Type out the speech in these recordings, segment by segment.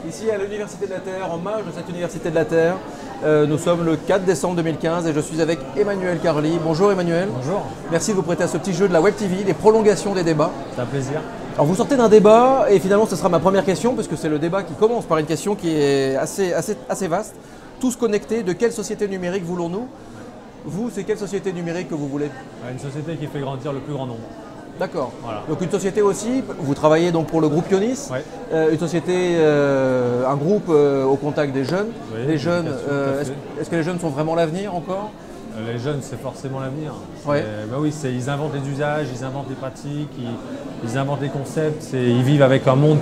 Ici à l'Université de la Terre, en marge de cette Université de la Terre. Nous sommes le 4 décembre 2015 et je suis avec Emmanuel Carly. Bonjour Emmanuel. Bonjour. Merci de vous prêter à ce petit jeu de la Web TV, les prolongations des débats. C'est un plaisir. Alors vous sortez d'un débat et finalement ce sera ma première question parce que c'est le débat qui commence par une question qui est assez vaste. Tous connectés, de quelle société numérique voulons-nous? Vous, c'est quelle société numérique que vous voulez? Une société qui fait grandir le plus grand nombre. D'accord. Voilà. Donc une société aussi, vous travaillez donc pour le groupe Ionis, Ouais. une société, un groupe au contact des jeunes. Oui, Les jeunes, tout à fait. est-ce que les jeunes sont vraiment l'avenir encore? Les jeunes, c'est forcément l'avenir. Ouais. Oui, ils inventent les usages, ils inventent les pratiques, ils inventent les concepts. Ils vivent avec un monde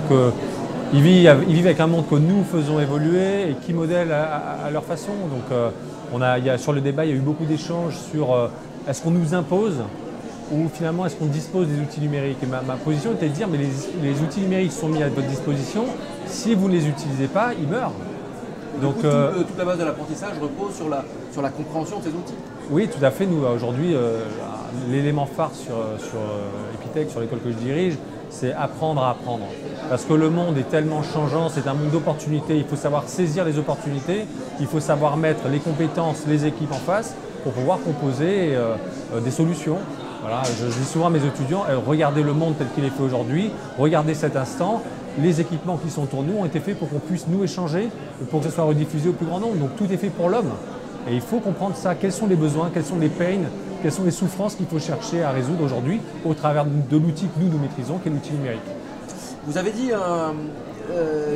ils vivent avec un monde que nous faisons évoluer et qui modèlent à leur façon. Donc, sur le débat, il y a eu beaucoup d'échanges sur est-ce qu'on nous impose ou finalement est-ce qu'on dispose des outils numériques. Et ma position était de dire mais les outils numériques sont mis à votre disposition. Si vous ne les utilisez pas, ils meurent. Donc, toute la base de l'apprentissage repose sur la compréhension de ces outils. Oui, tout à fait. Nous, aujourd'hui, l'élément phare sur Epitech, sur l'école que je dirige, c'est apprendre à apprendre. Parce que le monde est tellement changeant, c'est un monde d'opportunités. Il faut savoir saisir les opportunités, il faut savoir mettre les compétences, les équipes en face pour pouvoir composer des solutions. Voilà, je dis souvent à mes étudiants, regardez le monde tel qu'il est fait aujourd'hui, regardez cet instant. Les équipements qui sont autour de nous ont été faits pour qu'on puisse nous échanger, pour que ce soit rediffusé au plus grand nombre. Donc tout est fait pour l'homme. Et il faut comprendre ça. Quels sont les besoins, quels sont les pains, quelles sont les souffrances qu'il faut chercher à résoudre aujourd'hui au travers de l'outil que nous maîtrisons, qui est l'outil numérique. Vous avez dit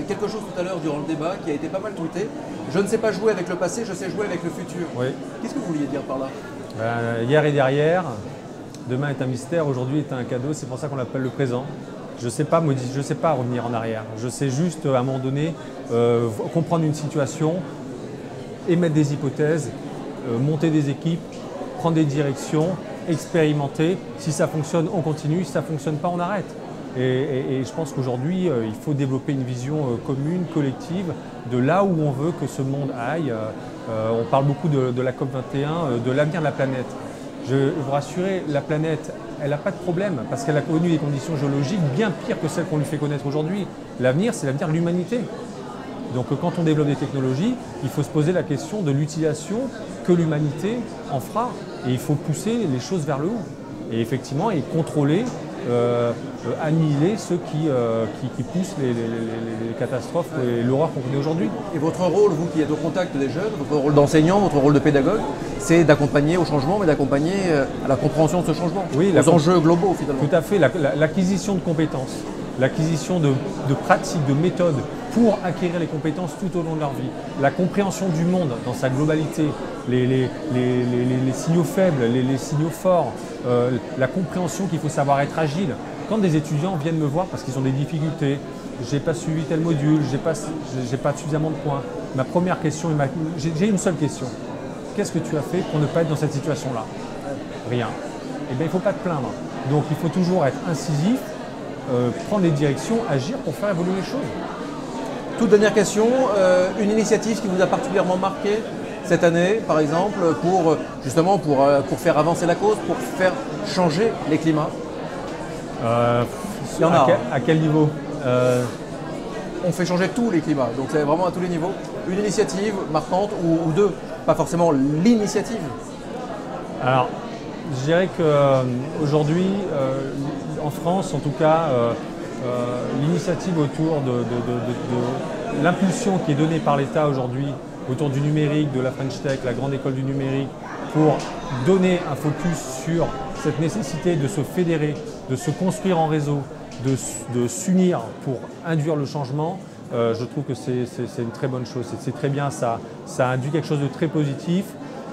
quelque chose tout à l'heure durant le débat qui a été pas mal tweeté. Je ne sais pas jouer avec le passé, je sais jouer avec le futur. Oui. Qu'est-ce que vous vouliez dire par là? Hier et derrière, demain est un mystère, aujourd'hui est un cadeau, c'est pour ça qu'on l'appelle le présent. Je ne sais pas revenir en arrière. Je sais juste, à un moment donné, comprendre une situation, émettre des hypothèses, monter des équipes, prendre des directions, expérimenter. Si ça fonctionne, on continue. Si ça ne fonctionne pas, on arrête. Et je pense qu'aujourd'hui, il faut développer une vision commune, collective, de là où on veut que ce monde aille. On parle beaucoup de la COP21, de l'avenir de la planète. Je veux vous rassurer, la planète, elle n'a pas de problème parce qu'elle a connu des conditions géologiques bien pires que celles qu'on lui fait connaître aujourd'hui. L'avenir, c'est l'avenir de l'humanité. Donc quand on développe des technologies, il faut se poser la question de l'utilisation que l'humanité en fera. Et il faut pousser les choses vers le haut. Et effectivement, et contrôler, annihiler ceux qui poussent les catastrophes et l'horreur qu'on connaît aujourd'hui. Et votre rôle, vous qui êtes au contact des jeunes, votre rôle d'enseignant, votre rôle de pédagogue, c'est d'accompagner au changement, mais d'accompagner à la compréhension de ce changement, oui, aux enjeux globaux finalement. Tout à fait, l'acquisition de compétences, l'acquisition de pratiques, de méthodes pour acquérir les compétences tout au long de leur vie, la compréhension du monde dans sa globalité, les signaux faibles, les signaux forts, la compréhension qu'il faut savoir être agile. Quand des étudiants viennent me voir parce qu'ils ont des difficultés, j'ai pas suivi tel module, j'ai pas suffisamment de points, ma première question, j'ai une seule question. Qu'est-ce que tu as fait pour ne pas être dans cette situation-là? Rien. Eh bien, il ne faut pas te plaindre. Donc, il faut toujours être incisif, prendre les directions, agir pour faire évoluer les choses. Toute dernière question, une initiative qui vous a particulièrement marqué cette année, par exemple, justement pour faire avancer la cause, pour faire changer les climats? Il y en a. À quel niveau? On fait changer tous les climats, donc c'est vraiment à tous les niveaux. Une initiative marquante ou deux, pas forcément l'initiative. Alors, je dirais qu'aujourd'hui, en France en tout cas, l'initiative autour de l'impulsion qui est donnée par l'État aujourd'hui autour du numérique, de la French Tech, la grande école du numérique, pour donner un focus sur cette nécessité de se fédérer, de se construire en réseau, de s'unir pour induire le changement, je trouve que c'est une très bonne chose. C'est très bien, ça induit quelque chose de très positif.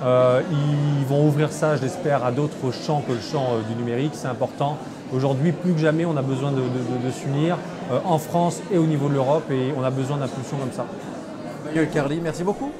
Ils vont ouvrir ça, je l'espère, à d'autres champs que le champ du numérique, c'est important. Aujourd'hui, plus que jamais, on a besoin de s'unir en France et au niveau de l'Europe et on a besoin d'impulsions comme ça. Emmanuel Carly, merci beaucoup.